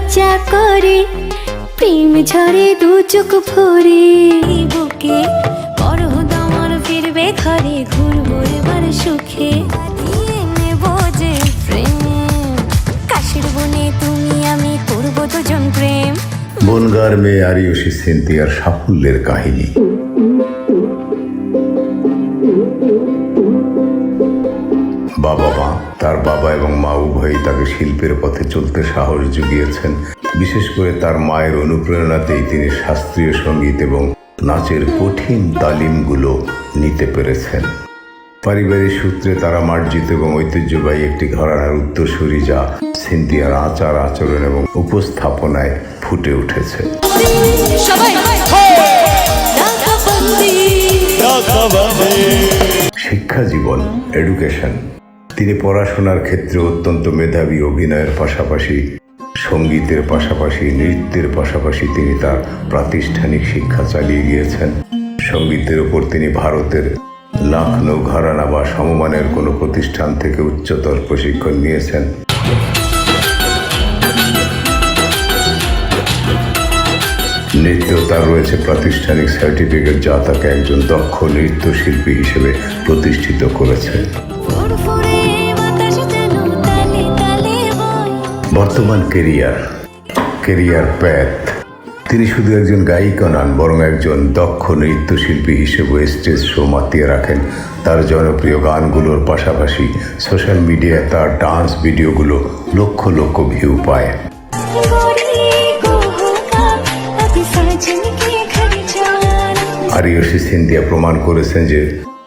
লজ্জা করে, প্রেম ঝরে দু চোখ ভরে। বুকে বড় দমন ফিরবে ঘরে, ঘুরবো এবার সুখে। দিয়ে নেব যে প্রেম, কাশের বনে তুমি আমি করবো দুজন প্রেম। বনগাঁর মেয়ে আরিয়সী সিনথিয়ার সাফল্যের কাহিনী। তার বাবা এবং মা উভয়ই তাকে শিল্পের পথে চলতে সাহস জুগিয়েছেন। বিশেষ করে তার মায়ের অনুপ্রেরণাতেই তিনি শাস্ত্রীয় সঙ্গীত এবং নাচের কঠিন তালিমগুলো নিতে পেরেছেন। পারিবারিক সূত্রে তারা মার্জিত এবং ঐতিহ্যবাহী একটি ঘরানার উত্তরসূরি, যা সিনথিয়ার আচার আচরণ এবং উপস্থাপনায় ফুটে উঠেছে। শিক্ষা জীবন, এডুকেশন। তিনি পড়াশোনার ক্ষেত্রে অত্যন্ত মেধাবী। অভিনয়ের পাশাপাশি, সঙ্গীতের পাশাপাশি, নৃত্যের পাশাপাশি তিনি তার প্রাতিষ্ঠানিক শিক্ষা চালিয়ে গিয়েছেন। সঙ্গীতের উপর তিনি ভারতের লখনৌ ঘরানা বা সমমানের কোনো প্রতিষ্ঠান থেকে উচ্চতর প্রশিক্ষণ নিয়েছেন। নৃত্য তার রয়েছে প্রাতিষ্ঠানিক সার্টিফিকেট, যা তাকে একজন দক্ষ নৃত্যশিল্পী হিসেবে প্রতিষ্ঠিত করেছে। বর্তমান কেরিয়ার প্যাথ। তিনি শুধু একজন গায়িকা নন, বরং একজন দক্ষ নৃত্যশিল্পী হিসেবে স্টেজ শো মাতিয়ে রাখেন। তার জনপ্রিয় গানগুলোর পাশাপাশি সোশ্যাল মিডিয়ায় তার ডান্স ভিডিওগুলো লক্ষ লক্ষ ভিউ পায়। আরিয়সী সিনথিয়া প্রমাণ করেছেন যে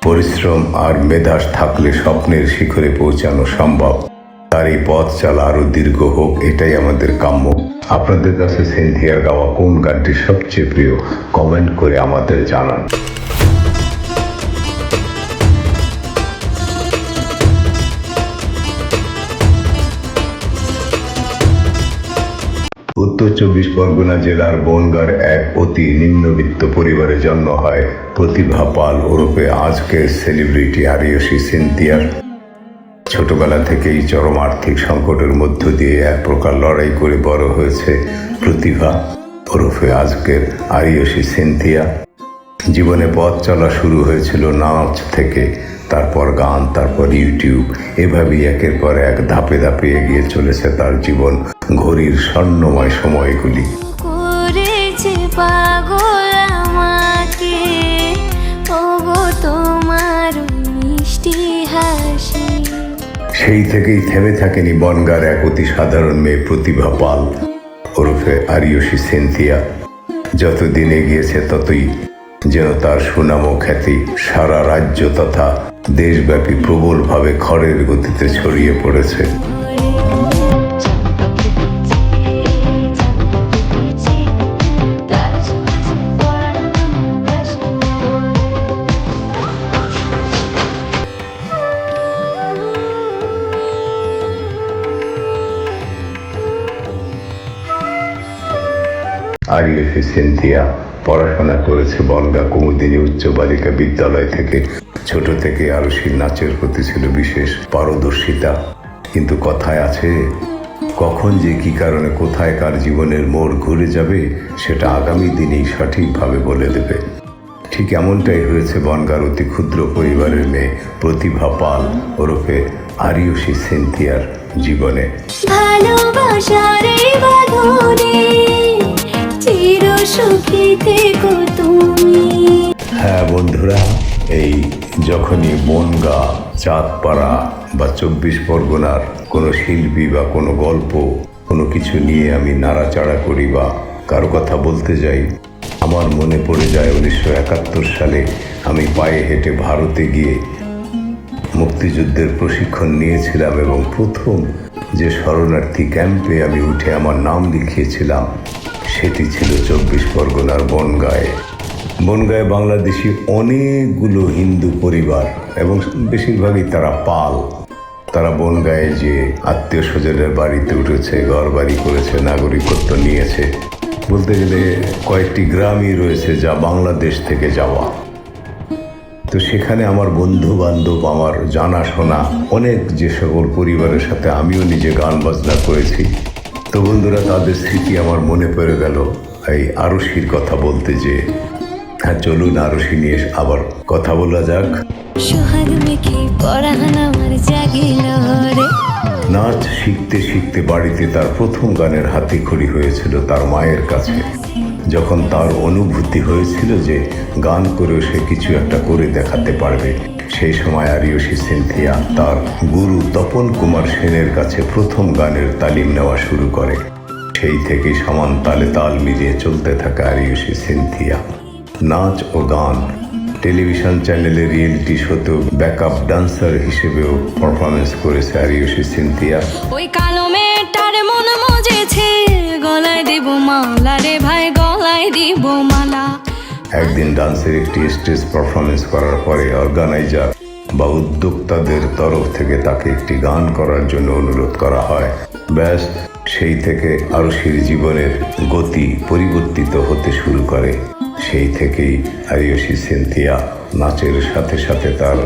পরিশ্রম আর মেধা থাকলে স্বপ্নের শিখরে পৌঁছানো সম্ভব। তার এই পথ চালা আরো দীর্ঘ হোক, এটাই আমাদের কাম্য। আপনাদের কাছে সিনথিয়ার গাওয়া কোন গানটি সবচেয়ে প্রিয়? কমেন্ট করে আমাদের জানান। উত্তর 24 পরগনা জেলার বনগাঁর এক অতি নিম্নবিত্ত পরিবারে জন্ম হয় প্রতিভা পাল ওরফে আজকের সেলিব্রিটি আরিয়সী সিনথিয়ার। ছোটবেলা থেকেই চরম আর্থিক সংকটের মধ্য দিয়ে এক প্রকার লড়াই করে বড় হয়েছে প্রতিভা ওরফে আজকের আরিয়সী সিনথিয়া। জীবনে পথ চলা শুরু হয়েছিল নাচ থেকে, তারপর গান, তারপর ইউটিউব। এভাবেই একের পর এক ধাপে ধাপে এগিয়ে চলেছে তার জীবন ঘড়ির স্বর্ণময় সময়গুলি। সেই থেকেই থেমে থাকেনি বনগাঁর এক অতি সাধারণ মেয়ে প্রতিভা পাল ওরফে আরিয়সী সিনথিয়া। যতদিন এগিয়েছে ততই যেন তার সুনাম ও খ্যাতি সারা রাজ্য তথা দেশব্যাপী প্রবলভাবে খড়ের গতিতে ছড়িয়ে পড়েছে। আরিয়সী সিনথিয়া পড়াশোনা করেছে বনগাঁ কুমুদিনী উচ্চ বালিকা বিদ্যালয় থেকে। ছোট থেকে আরুষির নাচের প্রতি ছিল বিশেষ পারদর্শিতা। কিন্তু কথায় আছে, কখন যে কি কারণে কোথায় কার জীবনের মোড় ঘুরে যাবে সেটা আগামী দিনেই সঠিকভাবে বলে দেবে। ঠিক এমনটাই হয়েছে বনগাঁর অতি ক্ষুদ্র পরিবারের মেয়ে প্রতিভা পাল ওরফে আরিয়সী সিনথিয়ার জীবনে। হ্যাঁ বন্ধুরা, এই যখনই বনগাঁ, চাঁদপাড়া বা 24 পরগনার কোনো শিল্পী বা কোনো গল্প, কোনো কিছু নিয়ে আমি নাড়াচাড়া করি বা কারো কথা বলতে যাই, আমার মনে পড়ে যায় 1971 সালে আমি পায়ে হেঁটে ভারতে গিয়ে মুক্তিযুদ্ধের প্রশিক্ষণ নিয়েছিলাম এবং প্রথম যে শরণার্থী ক্যাম্পে আমি উঠে আমার নাম লিখিয়েছিলাম সেটি ছিল 24 পরগনার বনগাঁয়ে। বাংলাদেশি অনেকগুলো হিন্দু পরিবার এবং বেশিরভাগই তারা পাল। তারা বনগাঁয়ে যে আত্মীয় স্বজনের বাড়িতে উঠেছে, ঘর বাড়ি করেছে, নাগরিকত্ব নিয়েছে। বলতে গেলে কয়েকটি গ্রামই রয়েছে যা বাংলাদেশ থেকে যাওয়া। তো সেখানে আমার বন্ধু বান্ধব, আমার জানাশোনা অনেক যে সকল পরিবারের সাথে আমিও নিজে গান বাজনা করেছি, তো বন্ধুরা, তাদের স্মৃতি আমার মনে পড়ে গেল এই আরশির কথা বলতে, যে হ্যাঁ চলুন আরশি নিয়ে আবার কথা বলা যাক। সোহাগ মেখে পরাণ আমার জাগিল রে। নাচ শিখতে শিখতে বাড়িতে তার প্রথম গানের হাতেখড়ি হয়েছিল তার মায়ের কাছে। যখন তার অনুভূতি হয়েছিল যে গান করেও সে কিছু একটা করে দেখাতে পারবে, সেই সময় আরিয়সী সিনথিয়া তার গুরু তপন কুমার সেনের কাছে প্রথম গানের তালিম নেওয়া শুরু করে। সেই থেকেই সমান তালে তাল মিলিয়ে চলতে থাকে আরিয়সী সিনথিয়া। নাচ ও গান, টেলিভিশন চ্যানেলে রিয়েলিটি শোতেও ব্যাকআপ ডান্সার হিসেবেও পারফরমেন্স করেছে আরিয়সী সিনথিয়া। ওই কালো মেয়েটার মন মজেছে, গলায় দেব মালা রে ভাই, গলায় দেব মালা। একদিন ডান্সের একটি স্টেজ পারফরমেন্স করার পরে অর্গানাইজার বা উদ্যোক্তাদের তরফ থেকে তাকে একটি গান করার জন্য অনুরোধ করা হয়। ব্যাস, সেই থেকে আরশির জীবনের গতি পরিবর্তিত হতে শুরু করে। সেই থেকেই আরিয়সী সিনথিয়া নাচের সাথে সাথে তার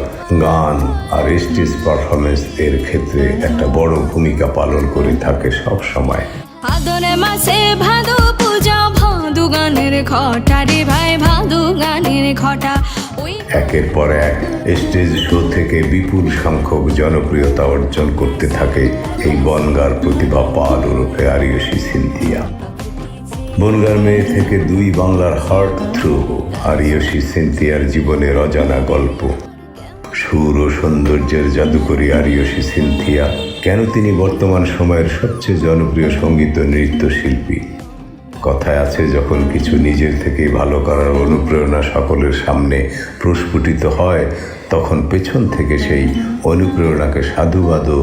গান আর স্টেজ পারফরমেন্স এর ক্ষেত্রে একটা বড় ভূমিকা পালন করে থাকে সব সময়। ভাদরে মাসে ভাদু পূজা, ভাদু গানের খটা রে ভাই, ভাদু গানের খটা। একের পর এক স্টেজ শো থেকে বিপুল সংখ্যক জনপ্রিয়তা অর্জন করতে থাকে এই বনগাঁর প্রতিভা পাল ওরফে আরিয়সী সিনথিয়া। বনগাঁর মেয়ে থেকে দুই বাংলার হার্ট থ্রু আরিয়সী সিনথিয়ার জীবনের অজানা গল্প। সুর ও সৌন্দর্যের জাদুকরী আরিয়সী সিনথিয়া কেন তিনি বর্তমান সময়ের সবচেয়ে জনপ্রিয় সঙ্গীত ও নৃত্যশিল্পী? কথায় আছে, যখন কিছু নিজের থেকেই ভালো করার অনুপ্রেরণা সকলের সামনে প্রস্ফুটিত হয়, তখন পেছন থেকে সেই অনুপ্রেরণাকে সাধুবাদ ও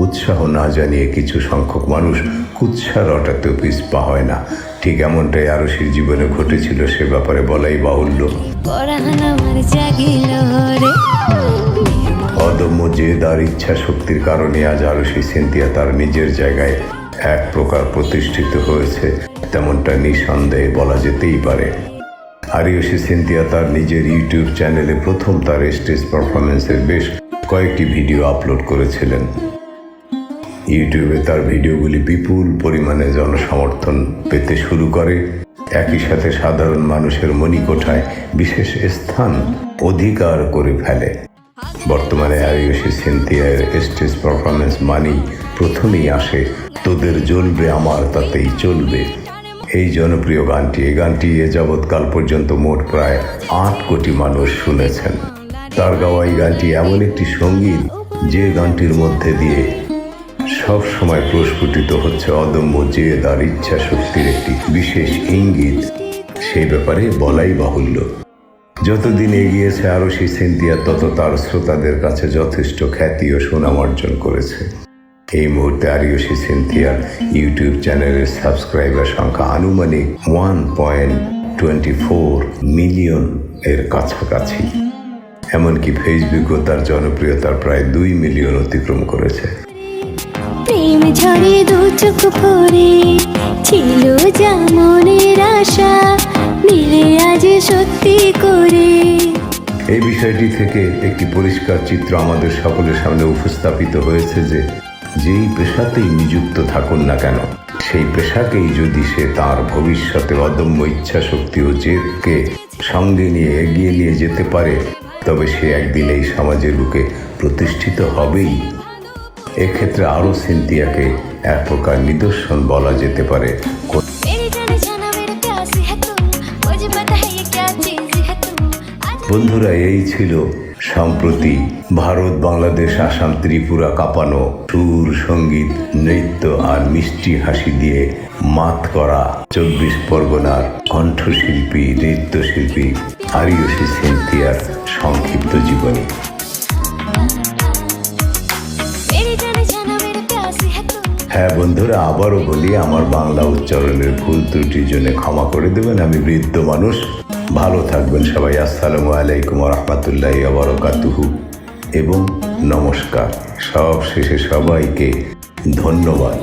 উৎসাহ না জানিয়ে কিছু সংখ্যক মানুষ কুৎসা রটাতেও পিছপা হয় না। ঠিক এমনটাই আরশির জীবনে ঘটেছিল, সে ব্যাপারে বলাই বাহুল্য। অদম্য জেদ আর ইচ্ছা শক্তির কারণে আজ আরশি সিনথিয়া তার নিজের জায়গায় এক প্রকার প্রতিষ্ঠিত হয়েছে, তেমনটা নিঃসন্দেহে বলা যেতেই পারে। আরিয়সী সিনথিয়া তার নিজের ইউটিউব চ্যানেলে প্রথম তার স্টেজ পারফরমেন্সের বেশ কয়েকটি ভিডিও আপলোড করেছিলেন। ইউটিউবে তার ভিডিওগুলি বিপুল পরিমাণে জনসমর্থন পেতে শুরু করে, একই সাথে সাধারণ মানুষের মণিকোঠায় বিশেষ স্থান অধিকার করে ফেলে। বর্তমানে আরিয়সী সিনথিয়ার স্টেজ পারফরমেন্স মানেই প্রথমেই আসে তোদের জ্বলবে আমার তাতেই চলবে। এই জনপ্রিয় গানটি এ যাবৎকাল পর্যন্ত মোট প্রায় 8 কোটি মানুষ শুনেছেন। তার গাওয়া এই গানটি এমন একটি সঙ্গীত, যে গানটির মধ্যে দিয়ে সব সময় প্রস্ফুটিত হচ্ছে অদম্য জেদ আর ইচ্ছা শক্তির একটি বিশেষ ইঙ্গিত, সেই ব্যাপারে বলাই বাহুল্য। যতদিন এগিয়েছে আরশি সিনথিয়া, তত তার শ্রোতাদের কাছে যথেষ্ট খ্যাতি ও সুনাম অর্জন করেছে। এই মুহূর্তে আরিয়সী সিনথিয়ার ইউটিউব চ্যানেলের সাবস্ক্রাইবার সংখ্যা আনুমানিক 1.24 মিলিয়ন এর কাছাকাছি। এমনকি ফেসবুকও তার জনপ্রিয়তার প্রায় 2 মিলিয়ন অতিক্রম করেছে। প্রেম ঝরে দু চোখ ভরে, ছিল যা মনের আশা, মিলে আজ সত্যি করে। এই বিষয়টি থেকে একটি পরিষ্কার চিত্র আমাদের সকলের সামনে উপস্থাপিত হয়েছে যে যেই পেশাতেই নিযুক্ত থাকুন না কেন, সেই পেশাকেই যদি সে তার ভবিষ্যতে অদম্য ইচ্ছা শক্তি ও জেদকে সঙ্গে নিয়ে এগিয়ে নিয়ে যেতে পারে, তবে সে একদিন এই সমাজের বুকে প্রতিষ্ঠিত হবেই। এক্ষেত্রে আরও সিনথিয়াকে এক প্রকার নিদর্শন বলা যেতে পারে। বন্ধুরা, এই ছিল সম্প্রতি ভারত, বাংলাদেশ, আসাম, ত্রিপুরা কাঁপানো সুর, সঙ্গীত, নৃত্য আর মিষ্টি হাসি দিয়ে মাত করা 24 পরগনার কণ্ঠশিল্পী, নৃত্যশিল্পী আরিয়সী সিনথিয়ার সংক্ষিপ্ত জীবনী। হ্যাঁ বন্ধুরা, আবারও বলি, আমার বাংলা উচ্চারণের ভুল ত্রুটির জন্য ক্ষমা করে দেবেন। আমি বৃদ্ধ মানুষ। ভালো থাকবেন সবাই। আসসালামু আলাইকুম ওয়া রাহমাতুল্লাহি ওয়া বারাকাতুহু এবং নমস্কার। সব শেষে সবাইকে ধন্যবাদ।